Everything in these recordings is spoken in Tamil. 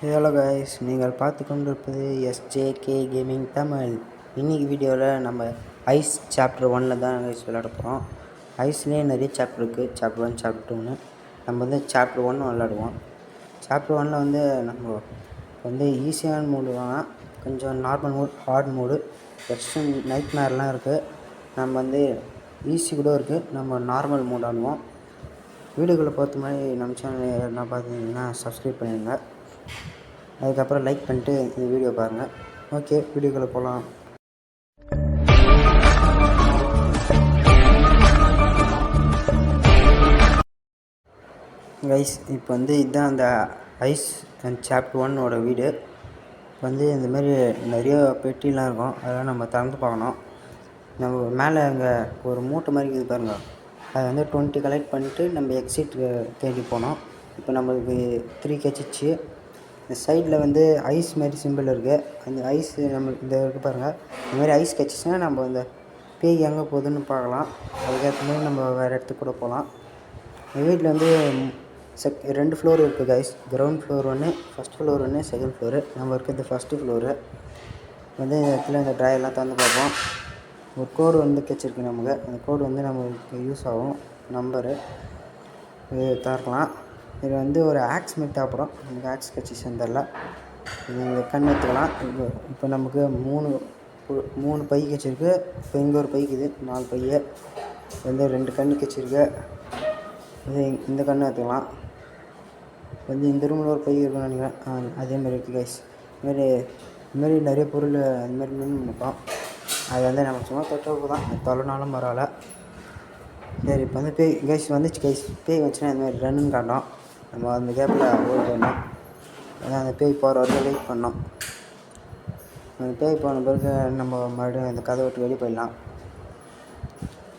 ஹலோ கைஸ், நீங்கள் பார்த்து கொண்டிருப்பது எஸ்ஜேகே கேமிங் தமிழ். இன்றைக்கி வீடியோவில் நம்ம ஐஸ் சாப்டர் 1 தான் கைஸ் விளையாட போகிறோம். ஐஸ்லேயே நிறைய சாப்டர் இருக்குது, சாப்டர் 1 சாப்டர் 2ன்னு. நம்ம வந்து சாப்டர் 1 விளையாடுவோம். சாப்டர் 1 வந்து நம்ம வந்து ஈஸியான மூடு வேணாம், கொஞ்சம் நார்மல் மூட், ஹார்ட் மூடு, எக்ஸ்ட்ரீம் நைட் மேர்லாம் இருக்குது. நம்ம வந்து ஈஸி கூட இருக்குது. நம்ம நார்மல் மூட் ஆடுவோம். வீடியோக்களை பார்த்த மாதிரி நம்ம சேனல் என்ன பார்த்தீங்கன்னா சப்ஸ்கிரைப் பண்ணிடுங்க. அதுக்கப்புறம் லைக் பண்ணிட்டு இந்த வீடியோ பாருங்கள். ஓகே, வீடியோக்குள்ளே போகலாம். கைஸ், இப்போ வந்து இதுதான் அந்த ஐஸ் அண்ட் சாப்டர் 1 வீடு. இப்போ வந்து இந்தமாரி நிறைய பெட்டிலாம் இருக்கும், அதெல்லாம் நம்ம திறந்து பார்க்கணும். நம்ம மேலே அங்கே ஒரு மூட்டை மாதிரி இருக்குது பாருங்கள், அதை வந்து 20 கலெக்ட் பண்ணிவிட்டு நம்ம எக்ஸிட் தேடி போனோம். இப்போ நம்மளுக்கு 3 கிடச்சிச்சு. இந்த சைடில் வந்து ஐஸ் மாதிரி சிம்பிள் இருக்குது. அந்த ஐஸ் நம்ம இந்த இருக்குது பாருங்கள், இந்த மாதிரி ஐஸ் கிடச்சிச்சின்னா நம்ம அந்த பேய் எங்கே போகுதுன்னு பார்க்கலாம். அதுக்கேற்ற மாதிரி நம்ம வேறு இடத்துக்கு கூட போகலாம். எங்கள் வீட்டில் வந்து 2 ஃப்ளோர் இருக்குது கைஸ். கிரவுண்ட் ஃப்ளோர் ஒன்று, ஃபஸ்ட் ஃப்ளோர் ஒன்று, செகண்ட் ஃப்ளோரு. நம்ம இருக்கிறது ஃபஸ்ட்டு ஃப்ளோரு. வந்து இந்த இடத்துல இந்த ட்ராயெல்லாம் திறந்து பார்ப்போம். ஒரு கோடு வந்து கிடச்சிருக்கு நமக்கு. அந்த கோடு வந்து நமக்கு யூஸ் ஆகும், நம்பரு. இது திறக்கலாம். இது வந்து ஒரு ஆக்ஸ் மாதிரி தேவைப்படும். நமக்கு ஆக்ஸ் கிடச்சிச்சுன்னு தெரில. இது கண் எடுத்துக்கலாம். இப்போ நமக்கு மூணு பை கிடச்சிருக்கு. இப்போ இங்கே ஒரு பைக்குது, 4 பை. வந்து 2 கண் கிடச்சிருக்கு. இது இந்த கண் எடுத்துக்கலாம். வந்து இந்த ரூமில் ஒரு பை இருக்குன்னு நினைக்கிறேன். அதேமாதிரி இருக்குது கைஸ். இதுமாரி நிறைய பொருள் அதுமாதிரி மீன் நினைப்போம். அது வந்து நம்ம சும்மா தொட்டவுக்கு தான், தொலைனாலும் பரவாயில்ல. சரி, இப்போ வந்து பேய் கைஸ் வந்துச்சு கைஸ். பேய் வச்சுன்னா இந்தமாதிரி ரன்னுன்னு காட்டும். நம்ம அந்த கேப்பில் ஓடி போயிடணும். அதான் அந்த பேய் போகிற வரைக்கும் வெயிட் பண்ணோம். அந்த பேய் போன பிறகு நம்ம மறுபடியும் அந்த கதை விட்டு வெளியே போயிடலாம்.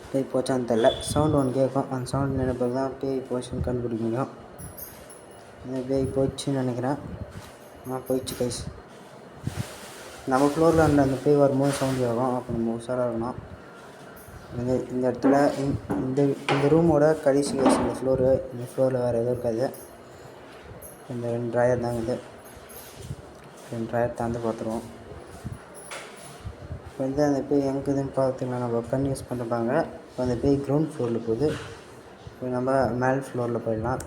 பேய் போச்சான்னு தெரில. சவுண்டு ஒன்று கேட்கும். அந்த சவுண்டு நினைப்ப பிறகு தான் பேய் போச்சுன்னு கண்டுபிடிக்க முடியும். இந்த பேய் போச்சுன்னு நினைக்கிறேன். போயிடுச்சு கைஸ். நம்ம ஃப்ளோரில் அந்த பேய் வரும்போது சவுண்டு கேட்கும். அப்போ நம்ம உஷாராக இருக்கணும். இந்த இடத்துல இந்த ரூமோட கடைசி கைஸ் இந்த ஃப்ளோரு. இந்த ஃப்ளோரில் வேறு எதுவும் இருக்காது. இந்த 2 ட்ராயர் தான் இது. 2 ட்ராயர் தாண்டி பார்த்துருவோம். இப்போ வந்து அந்த பேய் எங்கே இருக்குதுன்னு பார்த்துக்கலாம். நம்ம கண் யூஸ் பண்ணுறாங்க. இப்போ அந்த பேய் கிரவுண்ட் ஃப்ளோரில் போகுது. இப்போ நம்ம மேல் ஃப்ளோரில் போயிடலாம்.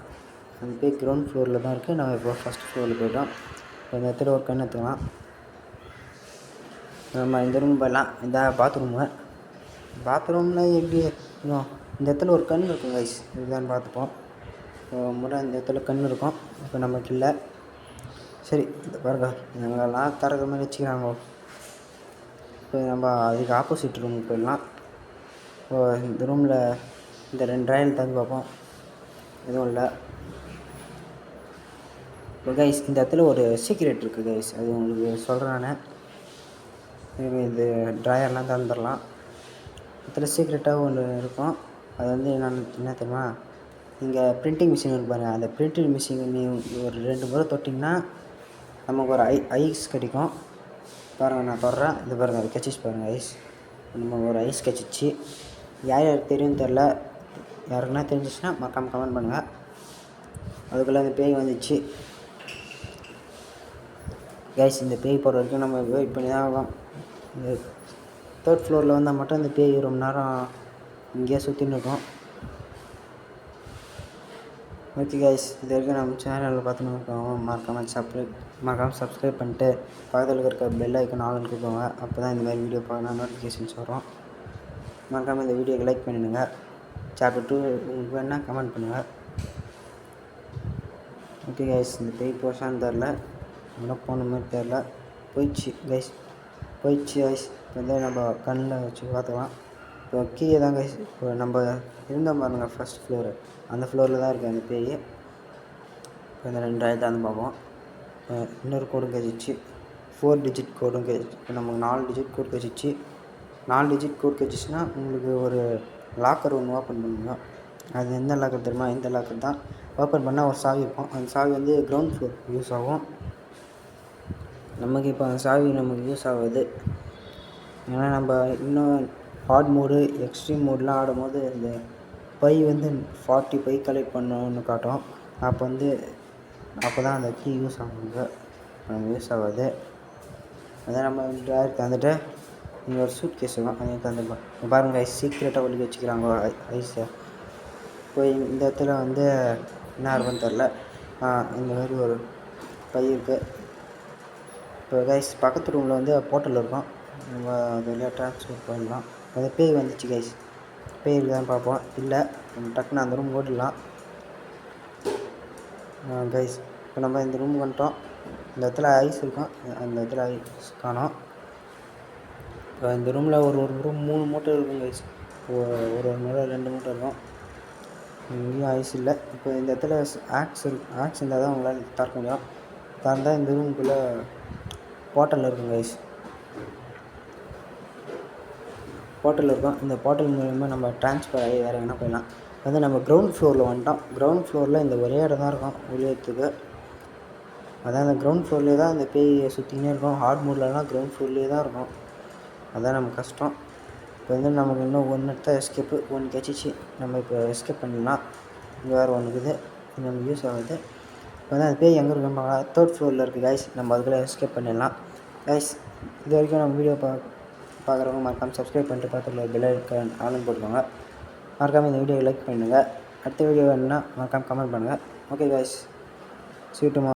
அந்த பேய் கிரவுண்ட் ஃப்ளோரில் தான் இருக்குது. நம்ம இப்போ ஃபஸ்ட் ஃப்ளோரில் போய்ட்டோம். இப்போ இந்த இடத்துல ஒரு கண் எடுத்துக்கலாம். நம்ம இந்த ரூம் போயிடலாம். இந்த பாத்ரூமில் எப்படி இந்த இடத்துல ஒரு கண் இருக்கும் கைஸ். இதுதான் பார்த்துப்போம். முறை இந்த இடத்துல கண் இருக்கும். இப்போ நமக்கு இல்லை. சரி, இந்த பாருங்க, எங்கெல்லாம் திறக்கிற மாதிரி வச்சுக்கிறாங்க. இப்போ நம்ம அதுக்கு ஆப்போசிட் ரூமுக்கு போயிடலாம். இப்போ இந்த ரூமில் இந்த 2 ட்ராயர் திறந்து பார்ப்போம். எதுவும் இல்லை. இப்போ கைஸ் இந்த இடத்துல ஒரு சீக்ரெட் இருக்குது கைஸ். அது உங்களுக்கு சொல்கிறேன் நான். இது ட்ராயர்லாம் திறந்துடலாம். இடத்துல சீக்ரெட்டாக ஒன்று இருக்கும். அது வந்து என்ன தெரியுமா, இங்கே பிரிண்டிங் மிஷின் இருக்கு பாருங்கள். அந்த பிரிண்டிங் மிஷின் நீ ஒரு 2 முறை தொட்டிங்கன்னா நமக்கு ஒரு ஐஸ் கிடைக்கும். பாருங்கள், நான் தொடுறேன். இது பாருங்கள், அது கிடச்சிச்சு பாருங்கள் ஐஸ். நம்ம ஒரு ஐஸ் கிடச்சிச்சு. யாருக்கு தெரியும்னு தெரில. யாருக்குன்னா தெரிஞ்சிச்சுன்னா மறக்காம கமெண்ட் பண்ணுங்கள். அதுக்குள்ளே அந்த பேய் வந்துச்சு கைஸ். இந்த பேய் போகிற வரைக்கும் நம்ம வெயிட் பண்ணி தான் ஆகும். இந்த 3rd ஃப்ளோரில் வந்தால் மட்டும் இந்த பேய் ரொம்ப நேரம் இங்கேயே சுற்றின்னு இருக்கும். ஓகே கைஸ், இது வரைக்கும் நம்ம சேனலில் பார்த்துன்னு இருக்கோம். மறக்காமல் சப்ஸ்கிரைப் பண்ணிட்டு பக்கத்தில் இருக்க பெல் ஐக்கன் ஆல் கொடுக்கோங்க. அப்போ தான் இந்த மாதிரி வீடியோ பார்க்கலாம் நோட்டிஃபிகேஷன்ஸ் வரும். மறக்காமல் இந்த வீடியோக்கு லைக் பண்ணிடுங்க. சாப்டர் 2 உங்களுக்கு வேணால் கமெண்ட் பண்ணுங்கள். ஓகே கைஸ், இந்த பேய் போஷான்னு தெரில, இன்னும் போன மாதிரி தெரில. போயிடுச்சு கைஸ். இப்போ வந்து நம்ம கண்ணில் வச்சு பார்த்துக்கலாம். இப்போ கீழே தான் கைஸ். இப்போ நம்ம இருந்தோம் பாருங்கள் ஃபஸ்ட் ஃப்ளோரு, அந்த ஃப்ளோரில் தான் இருக்குது அந்த பேய். இப்போ இந்த 2 ட்ராயர் தான் பார்ப்போம். இன்னொரு கோடும் கிடச்சிச்சு. 4 டிஜிட் கோடும் கிடச்சிச்சு. இப்போ நமக்கு 4 டிஜிட் கோட் கிடச்சிச்சு. 4 டிஜிட் கோட் கிடச்சிச்சின்னா உங்களுக்கு ஒரு லாக்கர் ஒன்று ஓப்பன் பண்ணுவோம். அது எந்த லாக்கர் தெரியுமா? இந்த லாக்கர் தான். ஓப்பன் பண்ணால் ஒரு சாவி இருக்கும். அந்த சாவி வந்து கிரவுண்ட் ஃப்ளோர் யூஸ் ஆகும். நமக்கு இப்போ அந்த சாவி நமக்கு யூஸ் ஆகுது. ஏன்னா நம்ம இன்னும் ஹார்ட் மோடு, எக்ஸ்ட்ரீம் மோட்லாம் ஆடும்போது இந்த பை வந்து 40 பை கலெக்ட் பண்ணணுன்னு காட்டும். அப்போ வந்து அப்போ தான் அந்த கீ யூஸ் ஆகுங்க, நம்ம யூஸ் ஆகாது. அதான் நம்ம ட்ராயர் தந்துட்டு இங்கே ஒரு சூட் கேஸ் இருக்கும், அதையும் தந்துருப்போம். இங்கே பாருங்கள் ஐஸ் சீக்கிரட்டாக ஒழிக்க வச்சுக்கிறாங்க ஐஸை. இப்போ இந்த இடத்துல வந்து என்ன இருக்குன்னு தெரில. இந்த மாதிரி ஒரு பை இருக்குது. இப்போ கைஸ் பக்கத்து ரூமில் வந்து போர்ட்டல் இருக்கும், நம்ம அது வழியாக ட்ரான்ஸ்ஃபர் பண்ணலாம். அது பேய் வந்துச்சு கைஸ், பேய் இருக்குதான்னு பார்ப்போம். இல்லை, நம்ம டக்குன்னு அந்த ரூம் ஓடிடலாம். கைஸ் இப்போ நம்ம இந்த ரூமுக்கு வந்துட்டோம். இந்த இடத்துல ஐஸ் இருக்கும், அந்த இடத்துல ஐஸ் காணோம். இப்போ இந்த ரூமில் ஒரு ரூம் 3 மூட்டை இருக்கும் கைஸ், ஒரு முறை 2 மூட்டை இருக்கும். இங்கேயும் ஐஸ் இல்லை. இப்போ இந்த இடத்துல ஆக்ஸ் இருந்தால் தான் உங்களால் திறக்க முடியும். திறந்தால் இந்த ரூமுக்குள்ளே போர்ட்டல் இருக்கும் கைஸ், போர்ட்டல் இருக்கும். இந்த போர்ட்டல் மூலமா நம்ம ட்ரான்ஸ்ஃபர் ஆகி வேறு எங்கன்னா போயிடலாம். வந்து நம்ம கிரவுண்ட் ஃப்ளோரில் வந்துட்டோம். கிரவுண்ட் ஃப்ளோரில் இந்த ஒரே இடம் தான் இருக்கும் ஒளியத்துக்கு. அதான் அந்த கிரவுண்ட் ஃப்ளோர்லேயே தான் அந்த பேய் சுற்றினே இருக்கும். ஹார்ட் மூட்லலாம் கிரவுண்ட் ஃப்ளோர்லேயே தான் இருக்கும். அதான் நமக்கு கஷ்டம். இப்போ வந்து நமக்கு இன்னும் ஒன்று தான் எஸ்கேப்பு, ஒன்று கிடச்சிச்சு. நம்ம இப்போ எஸ்கேப் பண்ணிடலாம். இங்கே வேறு ஒன்று இருக்குது, இது நமக்கு யூஸ் ஆகுது. இப்போ வந்து அந்த பேய் எங்கே இருக்குன்னு பார்க்கலாம். 3rd ஃப்ளோரில் இருக்குது கைஸ், நம்ம அதுக்குள்ளே எஸ்கேப் பண்ணிடலாம். கைஸ் இது வரைக்கும் நம்ம வீடியோ பார்க்குறவங்க மறக்காமல் சப்ஸ்கிரைப் பண்ணிட்டு பக்கத்தில் பெல் ஐக்கான் ஆன் போட்டுக்கோங்க. மறக்காமல் இந்த வீடியோவை லைக் பண்ணுங்கள். அடுத்த வீடியோ வேணுன்னா மறக்காமல் கமெண்ட் பண்ணுங்கள். Okay guys, see you tomorrow.